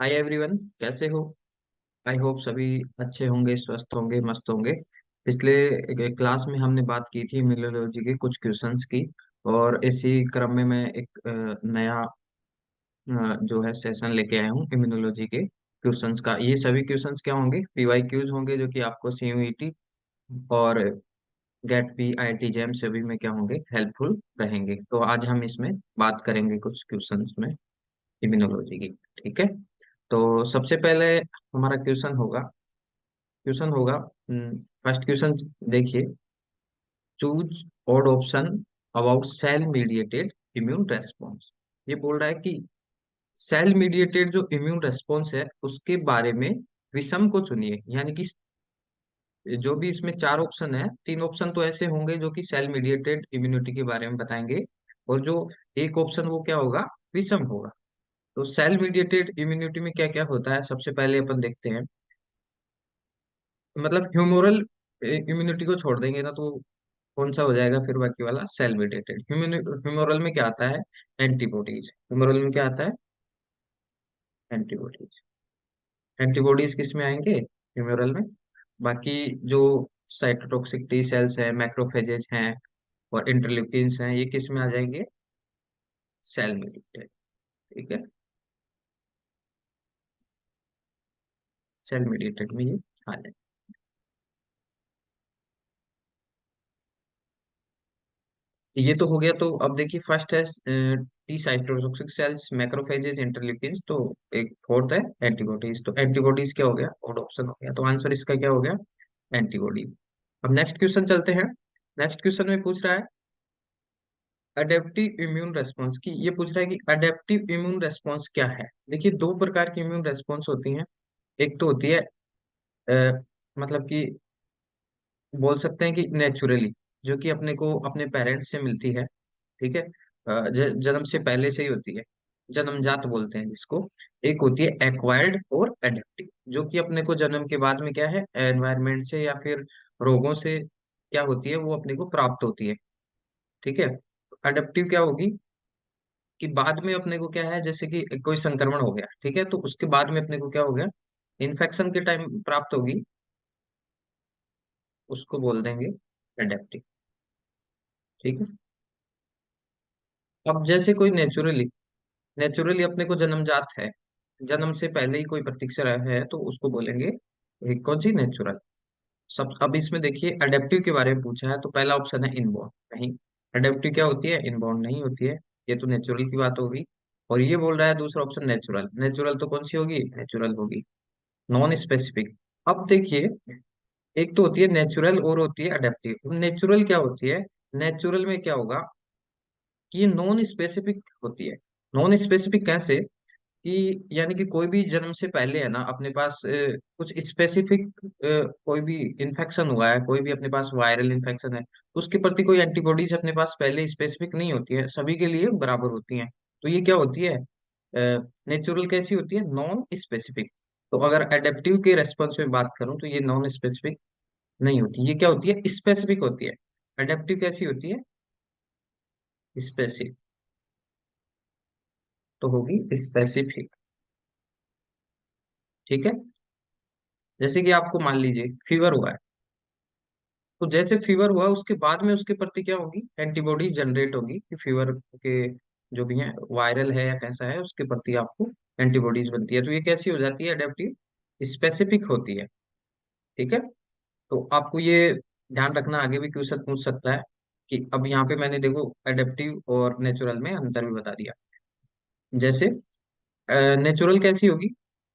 Hi everyone, कैसे हो? I hope सभी अच्छे होंगे, स्वस्थ होंगे, मस्त होंगे। पिछले क्लास में हमने बात की थी इम्यूनोलॉजी के कुछ क्वेश्चंस की। और इसी क्रम में मैं एक नया जो है सेशन लेके आया हूँ इम्यूनोलॉजी के क्वेश्चंस का। ये सभी क्वेश्चंस क्या होंगे? पीवाईक्यूज होंगे, जो कि आपको सीयूईटी और गेट पी आईटी जेम सभी में क्या होंगे, हेल्पफुल रहेंगे। तो आज हम इसमें बात करेंगे कुछ क्वेश्चंस में इम्यूनोलॉजी की। ठीक है। तो सबसे पहले हमारा क्वेश्चन होगा फर्स्ट क्वेश्चन। देखिए, choose odd option about cell mediated immune response. ये बोल रहा है कि सेल मीडिएटेड जो इम्यून रेस्पॉन्स है उसके बारे में विषम को चुनिए। यानी कि जो भी इसमें चार ऑप्शन है, तीन ऑप्शन तो ऐसे होंगे जो कि सेल मीडिएटेड इम्यूनिटी के बारे में बताएंगे, और जो एक ऑप्शन वो क्या होगा, विषम होगा। तो सेल मीडिएटेड इम्यूनिटी में क्या क्या होता है, सबसे पहले अपन देखते हैं। मतलब ह्यूमोरल इम्यूनिटी को छोड़ देंगे ना, तो कौन सा हो जाएगा फिर बाकी वाला? Cell mediated. ह्यूमोरल में क्या आता है? एंटीबॉडीज। ह्यूमोरल में क्या आता है? एंटीबॉडीज। एंटीबॉडीज किस में आएंगे? ह्यूमोरल में। बाकी जो साइटोटॉक्सिक टी सेल्स हैं, मैक्रोफेजेस हैं और इंटरल्यूकिन्स हैं, ये किस में आ जाएंगे? Cell mediated. ठीक है, सेल मीडिएटेड में ये आ जाएंगे। ये तो हो गया। तो अब देखिए, फर्स्ट है T cytotoxic cells, macrophages, interleukins. तो एक फोर्थ है एंटीबॉडीज। तो एंटीबॉडीज क्या हो गया? और ऑप्शन हो गया। तो आंसर इसका क्या हो गया? एंटीबॉडी। अब नेक्स्ट क्वेश्चन चलते हैं। नेक्स्ट क्वेश्चन में पूछ रहा है अडेप्टिव इम्यून रेस्पॉन्स की। ये पूछ रहा है कि अडेप्टिव इम्यून रेस्पॉन्स क्या है। देखिए, दो प्रकार की इम्यून रेस्पॉन्स होती हैं। एक तो होती है मतलब कि बोल सकते हैं कि नेचुरली, जो कि अपने को अपने पेरेंट्स से मिलती है। ठीक है। जन्म से पहले से ही होती है, जन्मजात बोलते हैं जिसको। एक होती है एक्वायर्ड और एडेप्टिव, जो कि अपने को जन्म के बाद में क्या है, एनवायरनमेंट से या फिर रोगों से क्या होती है, वो अपने को प्राप्त होती है। ठीक है। अडेप्टिव क्या होगी कि बाद में अपने को क्या है, जैसे कि कोई संक्रमण हो गया, ठीक है, तो उसके बाद में अपने को क्या हो गया, इन्फेक्शन के टाइम प्राप्त होगी, उसको बोल देंगे एडेप्टिव। ठीक है। अब जैसे कोई नेचुरली नेचुरली अपने को जन्मजात है, जन्म से पहले ही कोई प्रतीक्षा है, तो उसको बोलेंगे कौन सी? नेचुरल। सब। अब इसमें देखिए, अडेप्टिव के बारे में पूछा है, तो पहला ऑप्शन है इनबॉर्न। नहीं, अडेप्टिव क्या होती है? इनबॉर्न नहीं होती है। ये तो नेचुरल की बात होगी। और ये बोल रहा है दूसरा ऑप्शन नेचुरल। नेचुरल तो कौन सी होगी? नेचुरल होगी। Non specific. अब देखिए, एक तो होती है नेचुरल और होती है अडेप्टिव। नेचुरल क्या होती है? नेचुरल में क्या होगा कि ये नॉन स्पेसिफिक होती है। नॉन स्पेसिफिक कैसे? कि यानी कि कोई भी जन्म से पहले है ना अपने पास कुछ स्पेसिफिक कोई भी इन्फेक्शन हुआ है, कोई भी अपने पास वायरल इन्फेक्शन है, तो उसके प्रति कोई एंटीबॉडीज अपने पास पहले स्पेसिफिक नहीं होती है, सभी के लिए बराबर होती हैं। तो ये क्या होती है? नेचुरल कैसी होती है? Non specific. तो अगर एडेप्टिव के रेस्पॉन्स में बात करूं तो ये नॉन स्पेसिफिक नहीं होती, ये क्या होती है? स्पेसिफिक होती है। एडेप्टिव कैसी होती है? स्पेसिफिक। तो होगी स्पेसिफिक। ठीक है। जैसे कि आपको मान लीजिए फीवर हुआ है, तो जैसे फीवर हुआ उसके बाद में उसके प्रति क्या होगी, एंटीबॉडीज जनरेट होगी कि फीवर के जो भी है, वायरल है या कैसा है, उसके प्रति आपको एंटीबॉडीज बनती है। तो ये कैसी हो जाती है? एडेप्टिव। स्पेसिफिक होती है। ठीक है। तो आपको ये ध्यान रखना, आगे भी क्वेश्चन पूछ सकता है कि अब यहाँ पे मैंने देखो एडेप्टिव और नेचुरल में अंतर भी बता दिया। जैसे नेचुरल कैसी होगी?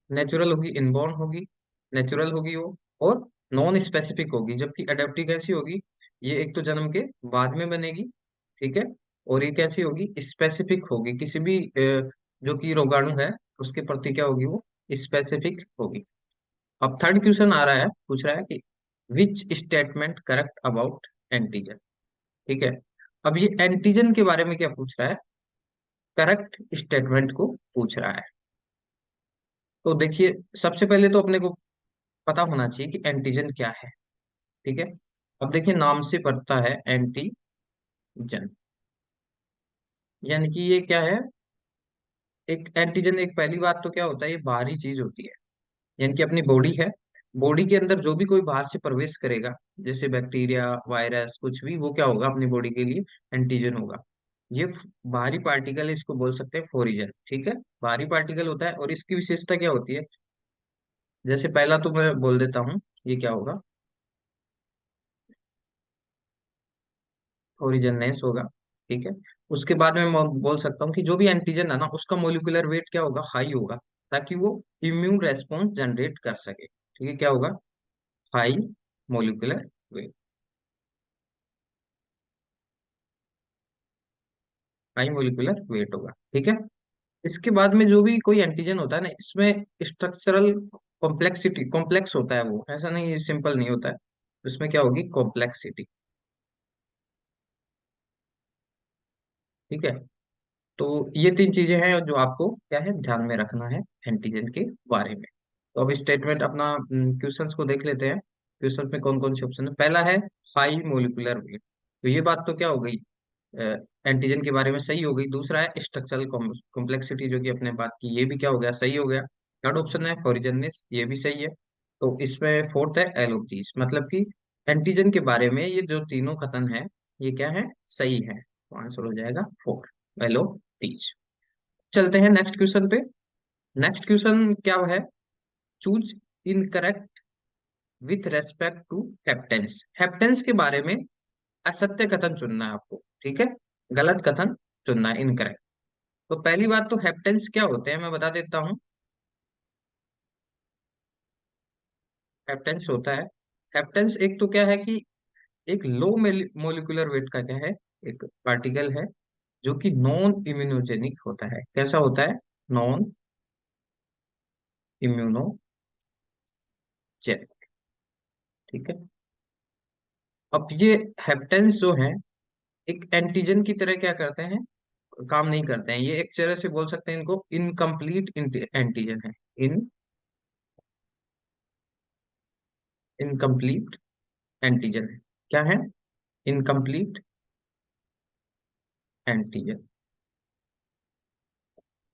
नेचुरल होगी, इनबॉर्न होगी, नेचुरल होगी वो, और नॉन स्पेसिफिक होगी। जबकि अडेप्टिव कैसी होगी? ये एक तो जन्म के बाद में बनेगी, ठीक है, और ये कैसी होगी? स्पेसिफिक होगी, किसी भी जो कि रोगाणु है उसके प्रति क्या होगी, वो स्पेसिफिक होगी। अब थर्ड क्वेश्चन आ रहा है, पूछ रहा है कि which statement correct about antigen. ठीक है। अब ये एंटीजन के बारे में क्या पूछ रहा है? करेक्ट स्टेटमेंट को पूछ रहा है। तो देखिए, सबसे पहले तो अपने को पता होना चाहिए कि एंटीजन क्या है। ठीक है। अब देखिए, नाम से पड़ता है एंटीजन, यानी कि ये क्या है? एक एंटीजन, एक पहली बात तो क्या होता है, ये बाहरी चीज होती है, यानी कि अपनी बॉडी है, बॉडी के अंदर जो भी कोई बाहर से प्रवेश करेगा, जैसे बैक्टीरिया, वायरस, कुछ भी, वो क्या होगा अपनी बॉडी के लिए एंटीजन होगा। ये बाहरी पार्टिकल है, इसको बोल सकते हैं फोरिजन, ठीक है। बाहरी पार्टिकल होता है, और इसकी विशेषता क्या होती है, जैसे पहला तो मैं बोल देता हूँ, ये क्या होगा, ओरिजिननेस होगा, ठीक है। उसके बाद में मैं बोल सकता हूँ कि जो भी एंटीजन है ना, उसका मोलिकुलर वेट क्या होगा, हाई होगा, ताकि वो इम्यून रेस्पॉन्स जनरेट कर सके, ठीक है। क्या होगा, high molecular weight, high molecular weight होगा, ठीक है। इसके बाद में जो भी कोई एंटीजन होता है ना, इसमें स्ट्रक्चरल कॉम्प्लेक्सिटी, कॉम्प्लेक्स होता है वो, ऐसा नहीं सिंपल नहीं होता है, उसमें क्या होगी, कॉम्प्लेक्सिटी, ठीक है। तो ये तीन चीजें हैं जो आपको क्या है ध्यान में रखना है एंटीजन के बारे में। तो अब स्टेटमेंट अपना क्वेश्चंस को देख लेते हैं। क्वेश्चन में कौन कौन से ऑप्शन है। पहला है हाई मोलिकुलर वेट, तो ये बात तो क्या हो गई, एंटीजन के बारे में सही हो गई। दूसरा है स्ट्रक्चरल कॉम्प्लेक्सिटी, जो कि अपने बात की, ये भी क्या हो गया, सही हो गया। थर्ड ऑप्शन है ओरिजिननेस, ये भी सही है। तो इसमें फोर्थ है एलोपजीज, मतलब कि एंटीजन के बारे में ये जो तीनों कथन है, ये क्या है, सही है। तो आंसर हो जाएगा फोर, एलोपजीज। चलते हैं नेक्स्ट क्वेश्चन पे। नेक्स्ट क्वेश्चन क्या है, choose incorrect with respect to haptens. Haptens के बारे में असत्य कथन चुनना है आपको, ठीक है, गलत कथन चुनना है, इनकरेक्ट। तो पहली बात तो हेप्टेंस क्या होते हैं मैं बता देता हूँ। हेप्टेंस होता है, हेप्टेंस एक तो क्या है कि एक लो मोलिकुलर वेट का क्या है, एक पार्टिकल है, जो कि नॉन इम्यूनोजेनिक होता है। कैसा होता है, नॉन इम्यूनोजेनिक, ठीक है। अब ये हेप्टेंस जो है, एक एंटीजन की तरह क्या करते हैं, काम नहीं करते हैं। ये एक तरह से बोल सकते हैं इनको इनकम्प्लीट एंटीजन है, इन इनकम्प्लीट एंटीजन है। क्या है, इनकम्प्लीट एंटीजन,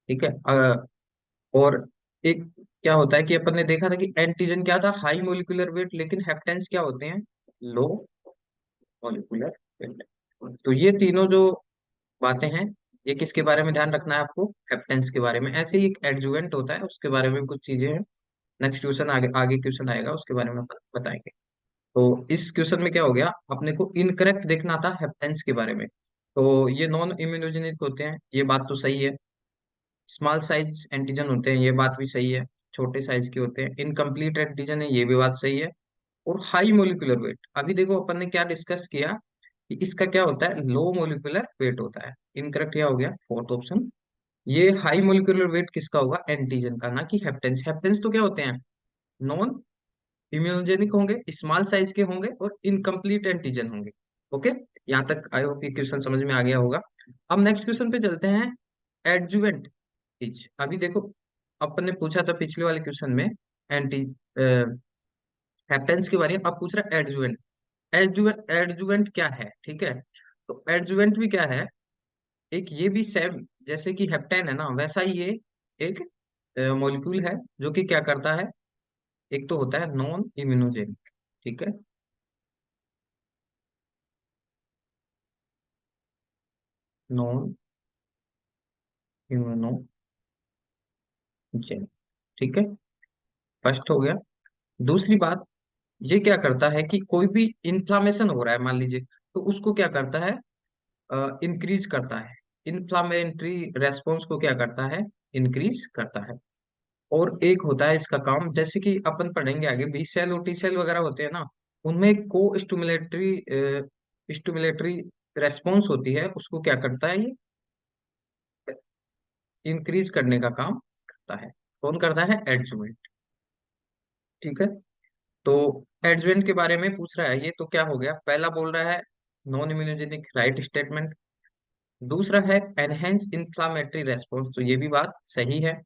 ठीक है। और एक क्या होता है कि अपन ने देखा था कि एंटीजन क्या था, हाई मोलिकुलर वेट, लेकिन हेप्टेंस क्या होते हैं, लो मोलिकुलर वेट। तो ये तीनों जो बातें हैं, ये किसके बारे में ध्यान रखना है आपको, हेप्टेंस के बारे में। ऐसे ही एक एडजुवेंट होता है, उसके बारे में कुछ चीजें हैं। नेक्स्ट क्वेश्चन आगे आगे क्वेश्चन आएगा, उसके बारे में बताएंगे। तो इस क्वेश्चन में क्या हो गया, अपने को इनकरेक्ट देखना था हेप्टेंस के बारे में। तो ये नॉन इम्यूनोजेनिक होते हैं, ये बात तो सही है। स्मॉल साइज एंटीजन होते हैं, ये बात भी सही है। छोटे साइज के होते हैं, इनकम्प्लीट एंटीजन है, ये भी बात सही है। और हाई मोलिकुलर वेट, अभी देखो अपन ने क्या डिस्कस किया कि इसका क्या होता है, लो मोलिकुलर वेट होता है। इनकरेक्ट क्या हो गया, फोर्थ ऑप्शन। ये हाई मोलिकुलर वेट किसका होगा, एंटीजन का, ना कि हेप्टेंस। हेप्टेंस तो क्या होते हैं, नॉन इम्यूनोजेनिक होंगे, स्मॉल साइज के होंगे, और इनकम्प्लीट एंटीजन होंगे। ओके, यहाँ तक आई होप ये क्वेश्चन समझ में आ गया होगा। अब नेक्स्ट क्वेश्चन पे चलते हैं, एडजुवेंट इज। अभी देखो, अपन ने पूछा था पिछले वाले क्वेश्चन में एंटी हेप्टेंस के बारे में, अब पूछ रहा है एडजुवेंट। एडजुवेंट क्या है, ठीक है। तो एडजुवेंट भी क्या है, एक ये भी सेम जैसे कि हेप्टेन है ना, वैसा ही ये एक मॉलिक्यूल है, जो कि क्या करता है, एक तो होता है नॉन इम्यूनोजेनिक, ठीक है, नॉन इम्यूनोजेनिक, ठीक है, फर्स्ट हो गया। दूसरी बात, ये क्या करता है कि कोई भी इंफ्लामेशन हो रहा है मान लीजिए, तो उसको क्या करता है, इंक्रीज करता है। इन्फ्लामेटरी रेस्पॉन्स को क्या करता है, इंक्रीज करता है। और एक होता है इसका काम, जैसे कि अपन पढ़ेंगे आगे, बी सेल और टी सेल वगैरह होते हैं ना, उनमें को स्टिमुलेटरी स्टिमुलेटरी रेस्पॉन्स होती है, उसको क्या करता है, ये इंक्रीज करने का काम करता है। कौन करता है, एडजुवेंट, ठीक है। तो एडजुवेंट के बारे में पूछ रहा है ये, तो क्या हो गया, पहला बोल रहा है नॉन इम्यूनोजेनिक, राइट स्टेटमेंट। दूसरा है एनहेंस इंफ्लामेटरी रेस्पॉन्स, तो ये भी बात सही है।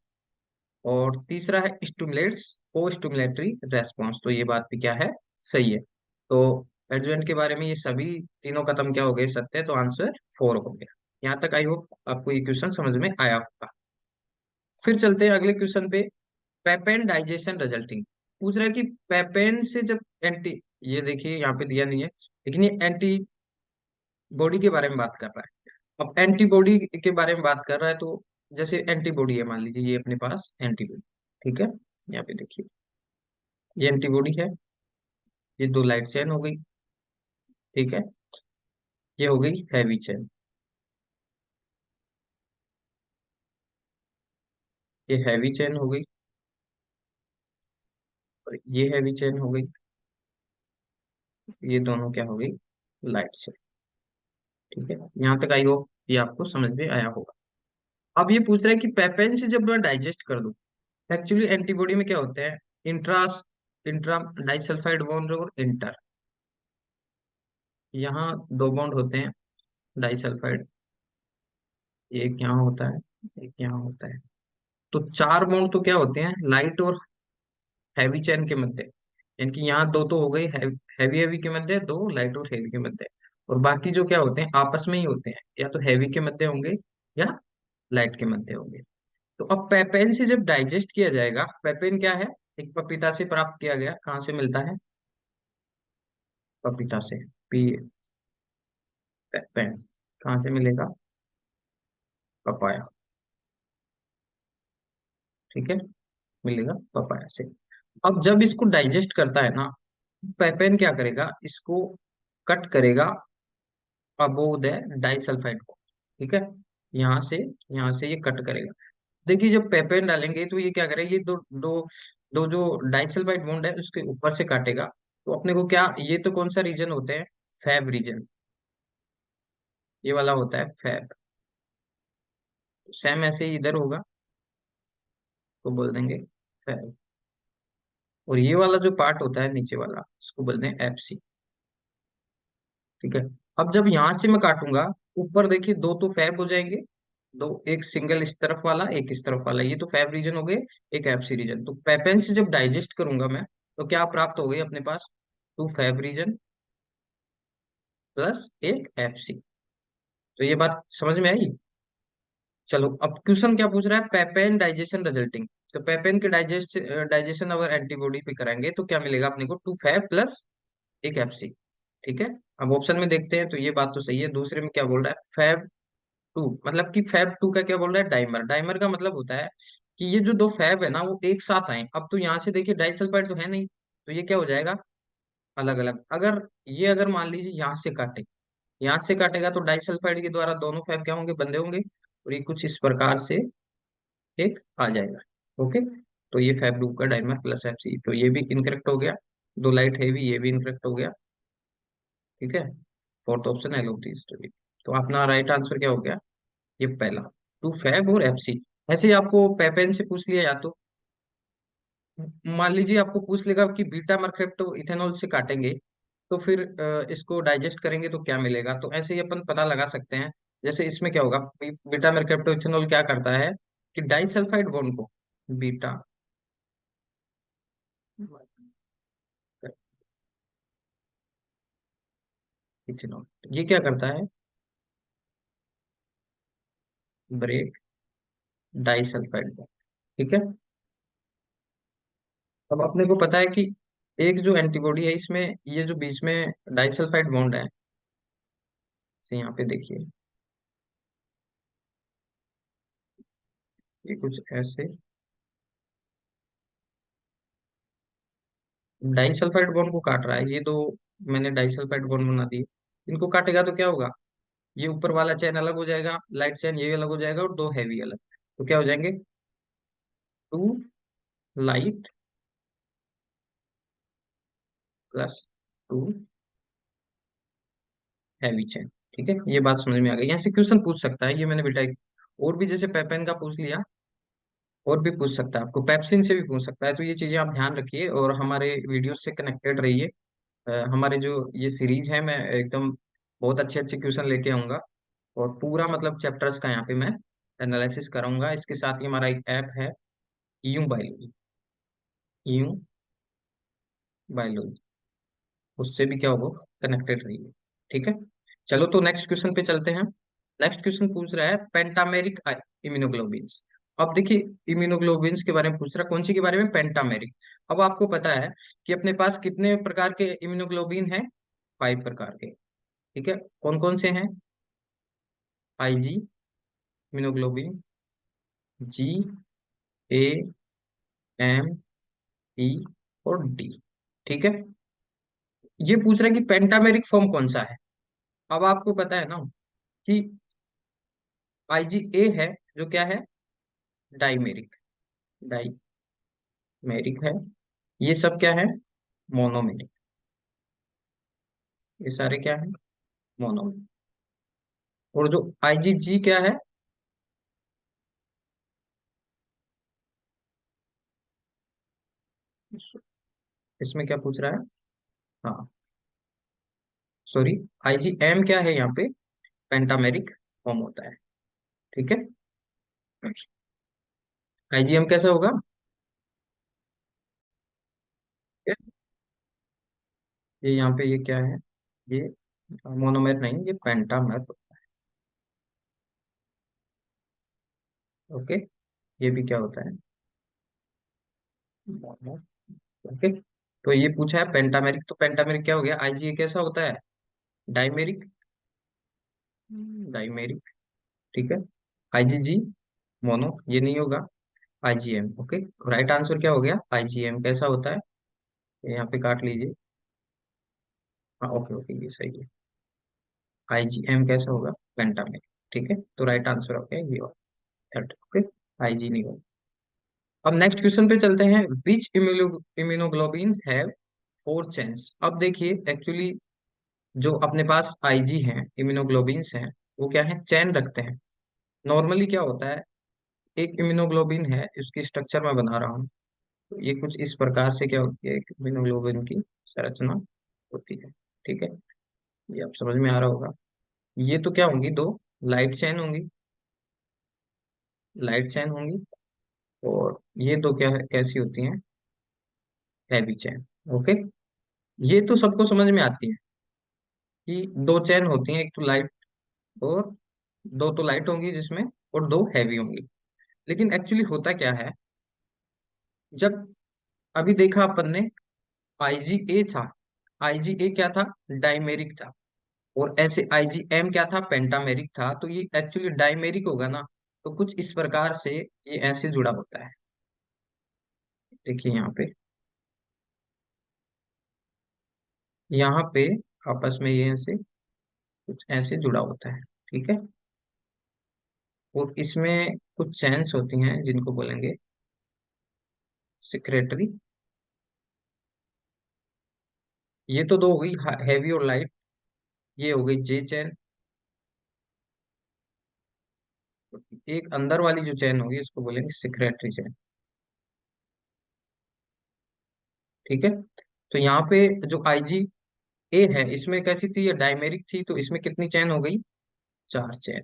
और तीसरा है स्टिमुलेट्स को स्टिमुलेटरी रेस्पॉन्स, तो ये बात भी क्या है, सही है। तो एडजुवेंट के बारे में ये सभी तीनों कदम क्या हो गए, सत्य है, तो आंसर फोर हो गया। यहाँ तक आई होप आपको ये क्वेश्चन समझ में आया होगा। फिर चलते हैं अगले क्वेश्चन पे। पेपेन डाइजेशन रिजल्टिंग, पूछ रहा है कि पेपेन से जब एंटी, ये देखिए यहाँ पे दिया नहीं है, लेकिन ये एंटीबॉडी के बारे में बात कर रहा है। अब एंटीबॉडी के बारे में बात कर रहा है, तो जैसे एंटीबॉडी है, मान लीजिए ये अपने पास एंटीबॉडी, ठीक है, यहाँ पे देखिए ये एंटीबॉडी है, ये दो लाइट चेन हो गई, ठीक है, ये हो गई हैवी चेन, ये हैवी चेन हो गई, और ये हैवी चेन हो गई, ये दोनों क्या हो गई, लाइट चेन। ठीक है, यहाँ तक आई होप ये आपको समझ में आया होगा। अब ये पूछ रहा है कि पेपेन से जब मैं डाइजेस्ट कर दूं, एक्चुअली एंटीबॉडी में क्या होते हैं, इंट्रा इंट्रा डाइसल्फाइड बॉन्ड और इंटर, यहाँ दो बॉन्ड होते हैं डाइसल्फाइड, एक यहाँ होता है, एक यहाँ होता है, तो चार बॉन्ड तो क्या होते हैं, लाइट और हैवी चेन के मध्य, यानी कि यहाँ दो तो हो गई हैवी हैवी के मध्य, दो लाइट और हैवी के मध्य, और बाकी जो क्या होते हैं आपस में ही होते हैं, या तो हैवी के मध्य होंगे या लाइट के मध्य होंगे। तो अब पेपेन से जब डाइजेस्ट किया जाएगा, पेपेन क्या है, एक पपीता से प्राप्त किया गया, कहाँ से मिलता है, पपीता से, पी पेपेन कहाँ से मिलेगा, पपाया, ठीक है, मिलेगा पपाया से। अब जब इसको डाइजेस्ट करता है ना, पेपेन क्या करेगा, इसको कट करेगा अबोव द डाइसल्फाइड को, ठीक है, यहाँ से ये कट करेगा। देखिए जब पेपेन डालेंगे तो ये क्या करेगा, ये दो दो दो जो डाइसल्फाइड बॉन्ड है उसके ऊपर से काटेगा, तो अपने को क्या, ये तो कौन सा रीजन होते हैं, फैब रीजन, ये वाला होता है फैब, सेम ऐसे ही इधर होगा, तो बोल देंगे फैब, और ये वाला जो पार्ट होता है नीचे वाला, इसको बोलते हैं एफसी, ठीक है। अब जब यहां से मैं काटूंगा, ऊपर देखिए दो तो फैब हो जाएंगे, दो, एक सिंगल इस तरफ वाला, एक इस तरफ वाला, ये तो फैब रीजन हो गए, एक एफसी रीजन। तो पेपेन से जब डाइजेस्ट करूंगा मैं, तो क्या प्राप्त हो गई अपने पास, टू फैब रीजन प्लस एक एफसी। तो ये बात समझ में आई। चलो अब क्वेश्चन क्या पूछ रहा है, पेपेन डाइजेशन रिजल्टिंग, तो पेपेन के डाइजेशन अगर एंटीबॉडी पे कराएंगे तो क्या मिलेगा अपने को, टू फैब प्लस एक एफसी, ठीक है। अब ऑप्शन में देखते हैं, तो ये बात तो सही है, दूसरे में क्या बोल रहा है, फैब टू, मतलब कि फैब टू का क्या बोल रहा है, डाइमर, डाइमर का मतलब होता है कि ये जो दो फैब है ना वो एक साथ आए। अब तो यहाँ से देखिए डाइसल्फाइड तो है नहीं, तो ये क्या हो जाएगा, अलग अलग। अगर ये अगर मान लीजिए यहाँ से काटे, यहाँ से काटेगा तो डाइसल्फाइड के द्वारा दोनों फैब क्या होंगे, बंधे होंगे, और ये कुछ इस प्रकार से एक आ जाएगा, ओके। तो ये फैब टू का डाइमर प्लस एफ सी, तो ये भी इनकरेक्ट हो गया, दो लाइट है भी, ये भी इनकरेक्ट हो गया, ठीक है। Fourth option L of these, तो अपना राइट आंसर क्या हो गया, ये पहला, टू फैब और एफसी। ऐसे ही आपको पेपेन से पूछ लिया, या तो मान लीजिए आपको पूछ लेगा कि बीटा मरकैप्टो इथेनॉल से काटेंगे, तो फिर इसको डाइजेस्ट करेंगे तो क्या मिलेगा, तो ऐसे ही अपन पता लगा सकते हैं। जैसे इसमें क्या होगा, बीटा मरकैप्टो इथेनॉल क्या करता है कि डाइसल्फाइड बॉन्ड को, बीटा इथेनॉल, ये क्या करता है, ब्रेक डाइसल्फाइड बॉन्ड, ठीक है। अब अपने को पता है कि एक जो एंटीबॉडी है इसमें, ये जो बीच में डाइसल्फाइड बॉन्ड है, तो यहाँ पे देखिए ये कुछ ऐसे डाइसल्फाइड बॉन्ड को काट रहा है, ये दो मैंने डाइसल्फाइड बॉन्ड बना दिए, इनको काटेगा तो क्या होगा, ये ऊपर वाला चेन अलग हो जाएगा, लाइट चेन ये अलग हो जाएगा, और दो हैवी अलग, तो क्या हो जाएंगे, two light plus two heavy chain, ठीक है। ये बात समझ में आ गई, यहाँ से क्वेश्चन पूछ सकता है, ये मैंने बेटा और भी जैसे पेपेन का पूछ लिया, और भी पूछ सकता है, आपको पेप्सिन से भी पूछ सकता है, तो ये चीजें आप ध्यान रखिए और हमारे वीडियो से कनेक्टेड रहिए। हमारे जो ये सीरीज है, मैं एकदम बहुत अच्छे अच्छे क्वेश्चन लेके आऊंगा, और पूरा मतलब चैप्टर्स का यहाँ पे मैं एनालिसिस कराऊंगा। इसके साथ ही हमारा एक ऐप है, ईयू बायोलॉजी, ईयू बायोलॉजी, उससे भी क्या होगा, कनेक्टेड रहिए, ठीक है। चलो तो नेक्स्ट क्वेश्चन पे चलते हैं। नेक्स्ट क्वेश्चन पूछ रहा है पेंटामेरिक इम्यूनोग्लोबिन। अब देखिए, इम्यूनोग्लोबिन्स के बारे में पूछ रहा, कौन सी के बारे में, पेंटामेरिक। अब आपको पता है कि अपने पास कितने प्रकार के इम्यूनोग्लोबिन है, 5 प्रकार के। ठीक है, कौन कौन से हैं? आईजी इम्यूनोग्लोबिन, जी, ए, एम, ई और डी। ठीक है, ये पूछ रहा है कि पेंटामेरिक फॉर्म कौन सा है। अब आपको पता है ना कि आईजी ए है, जो क्या है, डाइमेरिक, डाइमेरिक है। ये सब क्या है, मोनोमेरिक। ये सारे क्या है, मोनोमेरिक। और जो आईजीजी क्या है, इसमें क्या पूछ रहा है, हाँ सॉरी, आईजीएम क्या है यहाँ पे, पेंटामेरिक फॉर्म होता है। ठीक है, आईजीएम कैसा होगा, ठीक है? ये यहाँ पे ये क्या है, ये मोनोमेर नहीं, ये पेंटामेर। ओके, ये भी क्या होता है, मोनो। ओके, तो ये पूछा है पेंटामेरिक, तो पेंटामेरिक क्या हो गया, आईजीए कैसा होता है, डाइमेरिक, डाइमेरिक। ठीक है, आईजीजी मोनो, ये नहीं होगा, आईजीएम। ओके, राइट आंसर क्या हो गया, आईजीएम कैसा होता है, यहाँ पे काट लीजिए। हाँ ओके ओके, ये सही है, आईजीएम कैसा होगा, पेंटामेरिक। ठीक है, तो राइट आंसर हो गया ये, थर्ड। ओके, आईजी नहीं होगा। अब नेक्स्ट क्वेश्चन पे चलते हैं, विच इम्यूनोग्लोबिन है 4 चेन्स। अब देखिए एक्चुअली जो अपने पास आईजी हैं, इम्यूनोग्लोबिन्स हैं, वो क्या है, चैन रखते हैं। नॉर्मली क्या होता है, एक इम्यूनोग्लोबिन है, इसकी स्ट्रक्चर मैं बना रहा हूँ, तो ये कुछ इस प्रकार से क्या होती है, एक इम्यूनोग्लोबिन की संरचना होती है। ठीक है, ये आप समझ में आ रहा होगा। ये तो क्या होंगी, दो लाइट चैन होंगी, लाइट चैन होंगी। और ये दो क्या है, कैसी होती हैं, हैवी चैन। ओके, ये तो सबको समझ में आती है कि दो चैन होती हैं, एक तो लाइट, और दो तो लाइट होंगी जिसमें, और दो हैवी होंगी। लेकिन एक्चुअली होता क्या है, जब अभी देखा अपन ने, आईजीए था, आईजीए क्या था, डाइमेरिक था। और ऐसे आईजीएम क्या था, पेंटामेरिक था। तो ये एक्चुअली डाइमेरिक होगा ना, तो कुछ इस प्रकार से ये ऐसे जुड़ा होता है। देखिए यहाँ पे, यहाँ पे आपस में ये ऐसे कुछ ऐसे जुड़ा होता है। ठीक है, और इसमें कुछ चैन्स होती हैं जिनको बोलेंगे सिक्रेटरी। ये तो दो हो गई, हैवी और लाइट। ये हो गई जे चैन। एक अंदर वाली जो चैन होगी उसको बोलेंगे सिक्रेटरी चैन। ठीक है, तो यहाँ पे जो आईजी ए है, इसमें कैसी थी, ये डायमेरिक थी, तो इसमें कितनी चैन हो गई, 4 चैन।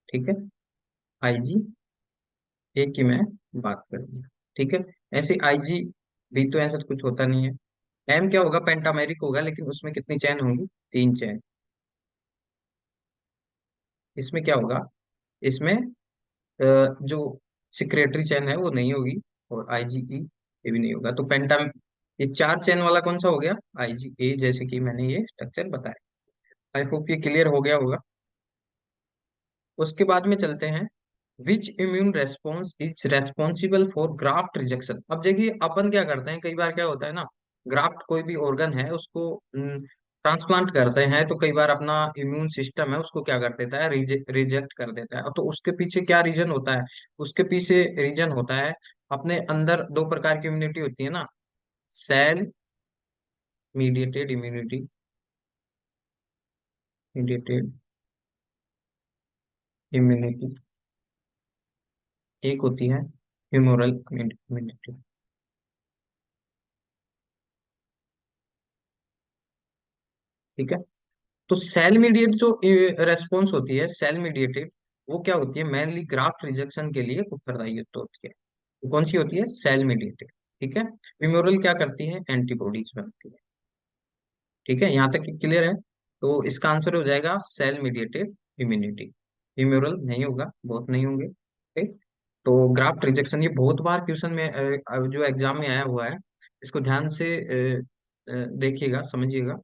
ठीक है, आईजी ए की मैं बात करूंगी। ठीक है, ऐसे आईजी भी तो ऐसा कुछ होता नहीं है। एम क्या होगा, पेंटामेरिक होगा, लेकिन उसमें कितनी चैन होंगी, 3 चैन। इसमें क्या होगा, इसमें जो सिक्रेटरी चैन है वो नहीं होगी, और आईजीई ये भी नहीं होगा। तो पेंटा, ये 4 चैन वाला कौन सा हो गया, आईजीए, जैसे कि मैंने ये स्ट्रक्चर बताया। आई होप ये क्लियर हो गया होगा। उसके बाद में चलते हैं, which immune response is responsible for graft rejection. अब देखिए अपन क्या करते हैं, कई बार क्या होता है ना, ग्राफ्ट कोई भी ऑर्गन है उसको ट्रांसप्लांट करते हैं, तो कई बार अपना इम्यून सिस्टम है उसको क्या कर देता है, रिजेक्ट कर देता है। तो उसके पीछे क्या रीजन होता है, उसके पीछे रीजन होता है, अपने अंदर दो प्रकार की इम्यूनिटी होती है ना, cell mediated immunity, mediated immunity, एक होती है ह्यूमोरल इम्यूनिटी। ठीक है, तो सेल मीडिएट जो रेस्पॉन्स होती है, सेल मीडिएटेड, वो क्या होती है, मेनली ग्राफ्ट रिजेक्शन के लिए उत्तरदायी होती है। तो कौन सी होती है, सेल मीडिएटेड। ठीक है, मेमोरियल क्या करती है, एंटीबॉडीज बनाती है। ठीक है, यहाँ तक क्लियर है। तो इसका आंसर हो जाएगा सेल मीडिएटेड इम्यूनिटी। इम्यूरल नहीं होगा, बहुत नहीं होंगे। ठीक। तो ग्राफ्ट रिजेक्शन ये बहुत बार क्वेश्चन में जो एग्जाम में आया हुआ है, इसको ध्यान से देखिएगा, समझिएगा,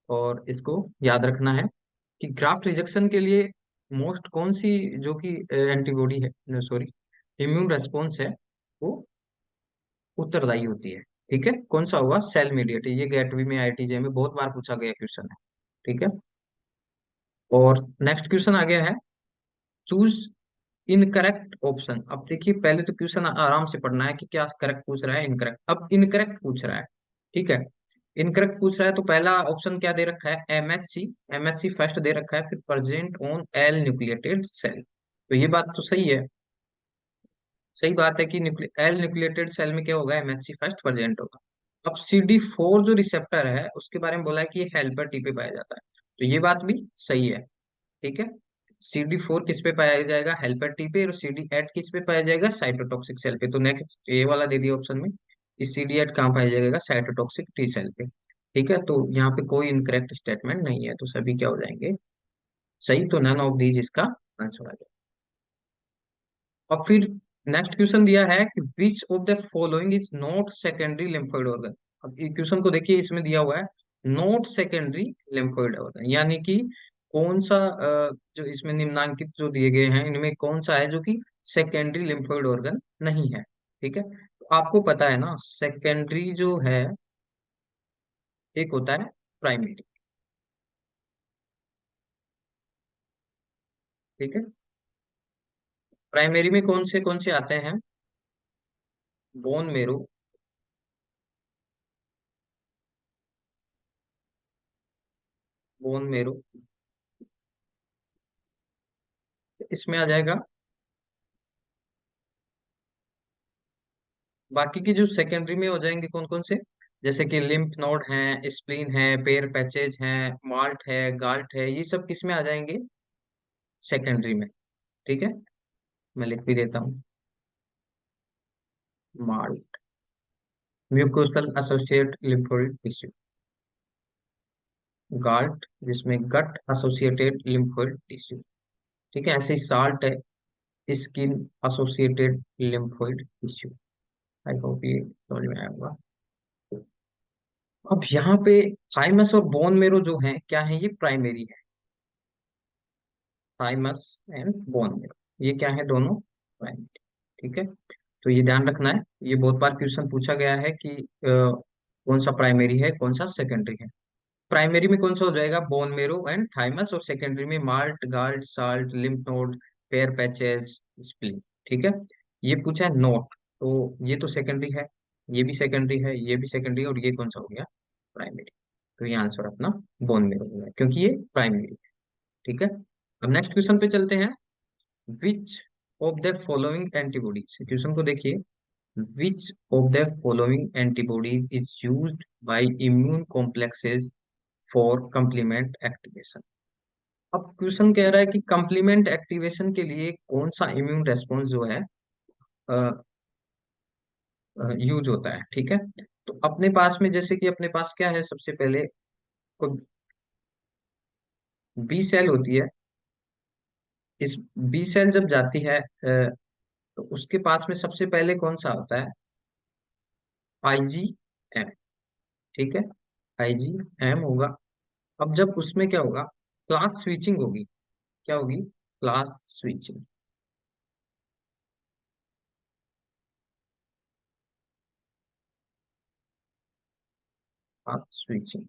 और इसको याद रखना है कि ग्राफ्ट रिजेक्शन के लिए मोस्ट कौन सी जो कि एंटीबॉडी है, सॉरी, इम्यून रेस्पॉन्स है, वो उत्तरदायी होती है। ठीक है, कौन सा होगा? Cell mediated. ये गेटवी में, आईआईटी में बहुत बार पूछा गया क्वेश्चन है। ठीक है। और नेक्स्ट क्वेश्चन आ गया है, चूज इनकरेक्ट ऑप्शन। अब देखिए, पहले तो क्वेश्चन आराम से पढ़ना है कि क्या करेक्ट पूछ रहा है, इनकरेक्ट। अब इनकरेक्ट पूछ रहा है। ठीक है, इनकरेक्ट पूछ रहा है, तो पहला ऑप्शन क्या दे रखा है? एमएससी। एमएससी फर्स्ट दे रखा है, फिर present on all nucleated cell. तो ये बात तो सही है, सही बात है कि एल न्यूक्लिएटेड सेल में क्या होगा? एमएचसी फर्स्ट प्रेजेंट होगा। अब CD4 जो रिसेप्टर है उसके बारे में बोला है कि ये हेल्पर टी पे पाया जाता है, तो ये बात भी सही है। ठीक है, CD4 किस पे पाया जाएगा? हेल्पर टी पे। और CD8 किस पे पाया जाएगा? साइटोटॉक्सिक सेल पे। तो नेक्स्ट ये वाला दे दिया ऑप्शन में कि CD8 कहाँ पाया जाएगा? साइटोटॉक्सिक टी सेल पे। ठीक है, तो यहाँ पे कोई इनकरेक्ट स्टेटमेंट नहीं है, तो सभी क्या हो जाएंगे? सही। तो नन ऑफ दीज इसका आंसर आ जाएगा। और फिर नेक्स्ट क्वेश्चन दिया है कि which of the following is not secondary lymphoid organ. अब ये क्वेश्चन को देखिए, इसमें दिया हुआ है नॉट सेकेंडरी लिम्फोइड ऑर्गन, यानी कि कौन सा जो इसमें निम्नांकित जो दिए गए हैं इनमें कौन सा है जो कि सेकेंडरी लिम्फोइड ऑर्गन नहीं है। ठीक है, तो आपको पता है ना, सेकेंडरी जो है एक होता है प्राइमरी। ठीक है, प्राइमरी में कौन से आते हैं? बोन मेरो, बोन मेरो इसमें आ जाएगा। बाकी की जो सेकेंडरी में हो जाएंगे कौन कौन से? जैसे कि लिम्फ नोड है, स्प्लीन है, पेयर पैचेज है, माल्ट है, गाल्ट है, ये सब किस में आ जाएंगे? सेकेंडरी में। ठीक है, मैं लिख भी देता हूँ। MALT, mucosal associate lymphoid tissue. GALT, जिसमें गट एसोसिएटेड लिम्फोइड टिश्यू। ठीक है, ऐसे ही साल्ट है, skin associated lymphoid tissue. I hope ये समझ में आया होगा। अब यहाँ पे थाइमस और बोन मेरो जो है क्या है? ये प्राइमरी है। थाइमस एंड बोन मेरो, ये क्या है? दोनों प्राइमरी। ठीक है, तो ये ध्यान रखना है, ये बहुत बार क्वेश्चन पूछा गया है कि कौन सा प्राइमरी है, कौन सा सेकेंडरी है। प्राइमरी में कौन सा हो जाएगा? Bone marrow and thymus. और सेकेंडरी में MALT, GALT, SALT, lymph node, Peyer's patches, spleen. ठीक है, ये पूछा है नोट, तो ये तो सेकेंडरी है, ये भी सेकेंडरी है, ये भी सेकेंडरी है, और ये कौन सा हो गया? प्राइमरी। तो ये आंसर अपना बोन मेरो हो गया, क्योंकि ये प्राइमरी है। ठीक है, अब नेक्स्ट क्वेश्चन पे चलते हैं। Which of the following antibodies, question को देखिए। Which of the following antibodies is used by immune complexes for complement activation. अब क्वेश्चन कह रहा है कि कंप्लीमेंट एक्टिवेशन के लिए कौन सा इम्यून रेस्पॉन्स जो है यूज होता है। ठीक है, तो अपने पास में जैसे कि अपने पास क्या है, सबसे पहले बी सेल होती है। इस बी सेल जब जाती है तो उसके पास में सबसे पहले कौन सा होता है? IgM। ठीक है, IgM होगा। अब जब उसमें क्या होगा? क्लास स्विचिंग होगी। क्या होगी? Class switching. Class switching,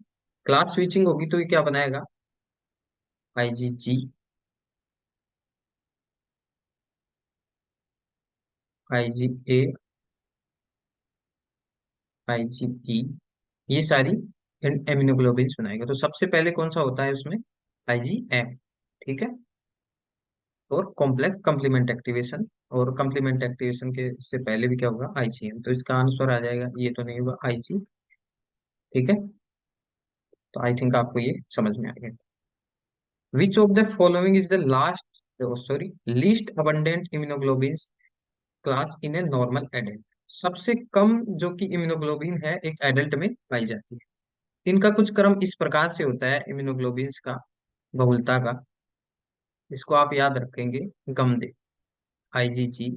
class switching होगी तो ये क्या बनाएगा? IgG, IgA, IgE, ये सारी एमिनोग्लोबिन्स बनाएगा। तो सबसे पहले कौन सा होता है उसमें? IgM। ठीक है, और कॉम्प्लेक्स कंप्लीमेंट एक्टिवेशन, और कंप्लीमेंट एक्टिवेशन के से पहले भी क्या होगा? IgM। तो इसका आंसर आ जाएगा, ये तो नहीं होगा, IG। ठीक है, तो आई थिंक आपको ये समझ में आ गया। Which of the following is the last, sorry, least abundant immunoglobins class in a normal adult. सबसे कम जो कि इम्यूनोग्लोबिन है एक एडल्ट में पाई जाती है। इनका कुछ क्रम इस प्रकार से होता है इम्यूनोग्लोबिन्स का, बहुलता का। इसको आप याद रखेंगे, गमदे, IGGA।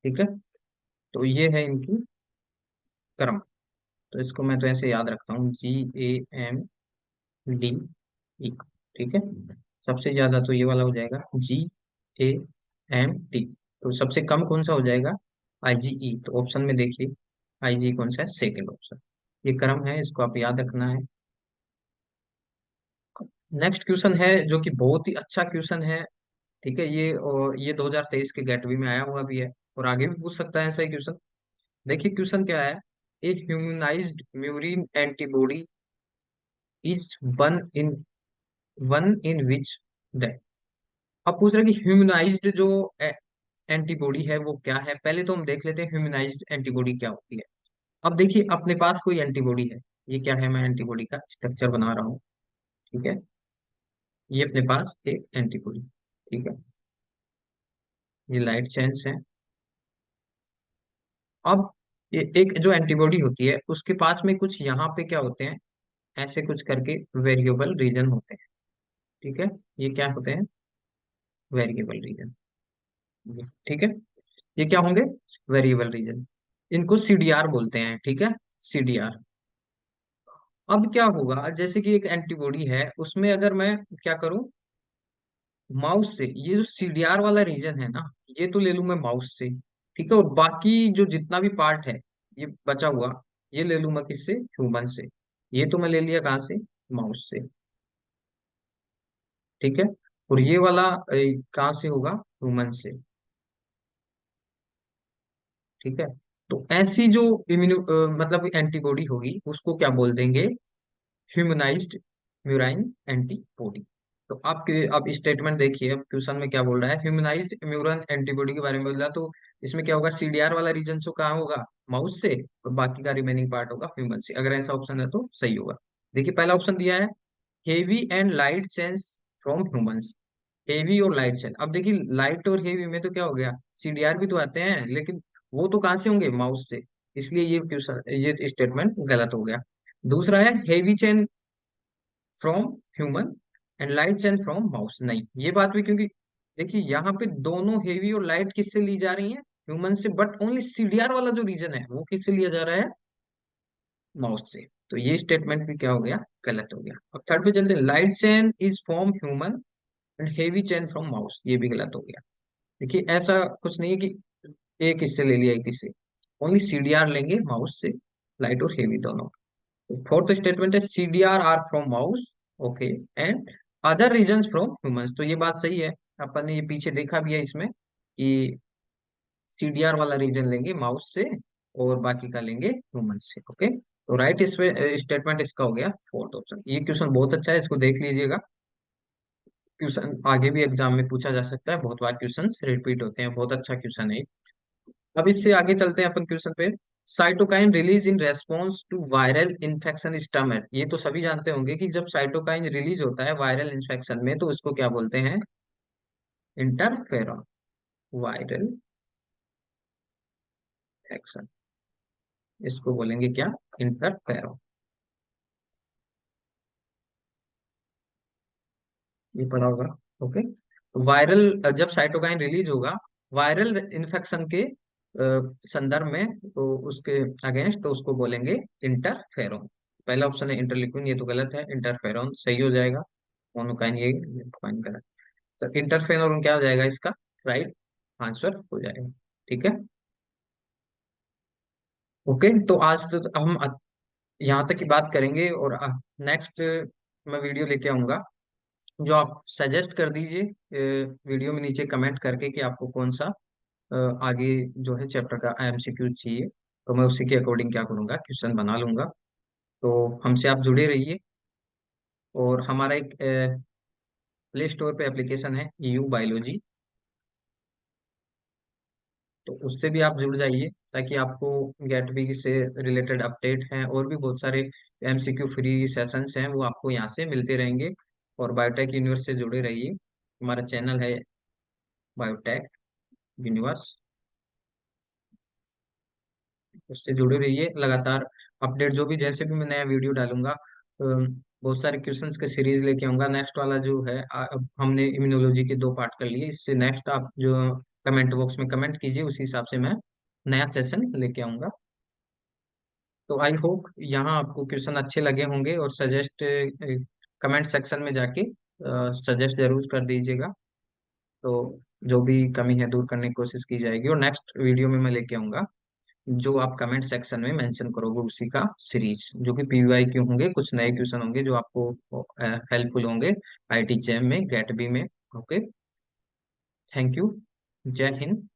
ठीक है, तो ये है इनकी क्रम। तो इसको मैं तो ऐसे याद रखता हूँ, GAMDE। ठीक है, सबसे ज्यादा तो ये वाला हो जाएगा, GAMT। तो सबसे कम कौन सा हो जाएगा, IGE। तो ऑप्शन में देखिए, IGE कौन सा है, सेकेंड ऑप्शन। ये क्रम है, इसको आप याद रखना है। नेक्स्ट क्वेश्चन है जो कि बहुत ही अच्छा क्वेश्चन है। ठीक है, ये और ये 2023 के गेटवी में आया हुआ भी है, और आगे भी पूछ सकता है ऐसा ही क्वेश्चन। देखिए क्वेश्चन क्या है, a humanised murine antibody is one in which that. अब पूछ रहे हैं कि ह्यूमनाइज्ड जो एंटीबॉडी है वो क्या है। पहले तो हम देख लेते हैं ह्यूमनाइज्ड एंटीबॉडी क्या होती है। अब देखिए अपने पास कोई एंटीबॉडी है, ये क्या है, मैं एंटीबॉडी का स्ट्रक्चर बना रहा हूँ। ठीक है, ये अपने पास एक एंटीबॉडी। ठीक है, ये लाइट चेन्स है। अब एक जो एंटीबॉडी होती है उसके पास में कुछ यहाँ पे क्या होते हैं, ऐसे कुछ करके वेरिएबल रीजन होते हैं। ठीक है, ये क्या होते हैं, वेरिएबल रीजन। ठीक है, ये क्या होंगे, वेरिएबल रीजन। इनको CDR बोलते हैं। ठीक है, CDR। अब क्या होगा, जैसे कि एक एंटीबॉडी है, उसमें अगर मैं क्या करूं, माउस से ये जो CDR वाला रीजन है ना, ये तो ले लूं मैं माउस से। ठीक है, और बाकी जो जितना भी पार्ट है ये बचा हुआ, ये ले लूं मैं किससे, ह्यूमन से। ये तो मैं ले लिया कहाँ से, माउस से। ठीक है, और ये वाला कहाँ से होगा, ह्यूमन से। ठीक है, तो ऐसी जो मतलब एंटीबॉडी होगी उसको क्या बोल देंगे, ह्यूमनाइज्ड म्यूराइन एंटीबॉडी। तो आपके अब स्टेटमेंट देखिए, अब क्वेश्चन में क्या बोल रहा है, ह्यूमनाइज्ड म्यूरन एंटीबॉडी के बारे में बोल रहा है। तो इसमें क्या होगा, CDR वाला रीजन से कहाँ होगा, माउस से, और बाकी का रिमेनिंग पार्ट होगा ह्यूमन से। अगर ऐसा ऑप्शन है तो सही होगा। देखिए पहला ऑप्शन दिया है, heavy and light change from humans. Heavy और लाइट चेंज, अब देखिए लाइट और हेवी में तो क्या हो गया, CDR भी तो आते हैं, लेकिन वो तो कहाँ से होंगे, माउस से। इसलिए ये क्वेश्चन, ये स्टेटमेंट गलत हो गया। दूसरा है heavy chain from human and light chain from mouse, नहीं ये बात भी, क्योंकि देखिए यहाँ पे दोनों हेवी और लाइट किससे ली जा रही है, ह्यूमन से, बट ओनली CDR वाला जो रीजन है वो किससे लिया जा रहा है, माउस से। तो ये स्टेटमेंट भी क्या हो गया, गलत हो गया। अब थर्ड पे चलते हैं, light chain is from human and heavy chain from mouse, ये भी गलत हो गया। देखिए ऐसा कुछ नहीं है कि एक इससे ले लिया एक इससे, ओनली CDR लेंगे माउस से, लाइट और हेवी दोनों। फोर्थ स्टेटमेंट है, CDR are from mouse, okay, and other region from humans. तो ये बात सही है, अपन ने ये पीछे देखा भी है इसमें कि CDR वाला रीजन लेंगे माउस से, और बाकी का लेंगे ह्यूमन से। ओके, तो राइट इस स्टेटमेंट इसका हो गया फोर्थ ऑप्शन। ये क्वेश्चन बहुत अच्छा है, इसको देख लीजिएगा। क्वेश्चन आगे भी एग्जाम में पूछा जा सकता है, बहुत बार क्वेश्चन रिपीट होते हैं, बहुत अच्छा क्वेश्चन है। अब इससे आगे चलते हैं अपन क्वेश्चन पे। Cytokine release in response to viral infection storm. ये तो सभी जानते होंगे कि जब साइटोकाइन रिलीज होता है वायरल इन्फेक्शन में, तो उसको क्या बोलते हैं, इंटरफेरॉन। वायरल इन्फेक्शन, इसको बोलेंगे क्या, इंटरफेरॉन। ये पढ़ा होगा। ओके, वायरल, जब साइटोकाइन रिलीज होगा वायरल इन्फेक्शन के संदर्भ में, तो उसके अगेंस्ट, तो उसको बोलेंगे इंटरफेरॉन। पहला ऑप्शन है इंटरलिक्विन, ये तो गलत है, इंटरफेरॉन सही हो जाएगा। मोनोकाइन, ये फाइन गलत। तो इंटरफेरॉन क्या हो जाएगा इसका, राइट आंसर हो जाएगा। ठीक है, ओके, तो आज तो हम यहाँ तक की बात करेंगे, और नेक्स्ट मैं वीडियो लेके आऊंगा, जो आप सजेस्ट कर दीजिए वीडियो में नीचे कमेंट करके कि आपको कौन सा अ, आगे जो है चैप्टर का IMCQ चाहिए। तो मैं उसी के अकॉर्डिंग क्या करूँगा, क्वेश्चन बना लूंगा। तो हमसे आप जुड़े रहिए, और हमारा एक प्ले स्टोर पे एप्लीकेशन है EU बायोलॉजी। तो उससे भी आप जुड़ जाइए, ताकि आपको गेट बी से रिलेटेड अपडेट हैं और भी बहुत सारे एमसीक्यू फ्री सेशंस हैं वो आपको यहाँ से मिलते रहेंगे। और बायोटेक यूनिवर्स से जुड़े रहिए। हमारा चैनल है बायोटेक यूनिवर्स, उससे जुड़े रहिए लगातार। अपडेट जो भी, जैसे भी मैं नया वीडियो डालूंगा, बहुत सारे क्वेश्चंस के सीरीज लेके आऊंगा। नेक्स्ट वाला जो है, अब हमने इम्यूनोलॉजी के 2 पार्ट कर लिए, इससे नेक्स्ट आप जो कमेंट बॉक्स में कमेंट कीजिए, उसी हिसाब से मैं नया सेशन लेके आऊंगा। तो आई होप यहाँ आपको क्वेश्चन अच्छे लगे होंगे, और सजेस्ट कमेंट सेक्शन में जाके सजेस्ट जरूर कर दीजिएगा। तो जो भी कमी है दूर करने की कोशिश की जाएगी, और नेक्स्ट वीडियो में मैं लेके आऊंगा जो आप कमेंट सेक्शन में मेंशन करोगे उसी का सीरीज, जो कि पीवाई क्यू होंगे, कुछ नए क्वेश्चन होंगे जो आपको हेल्पफुल होंगे आईटी जैम में, गेट बी में। Okay, thank you. जय हिंद।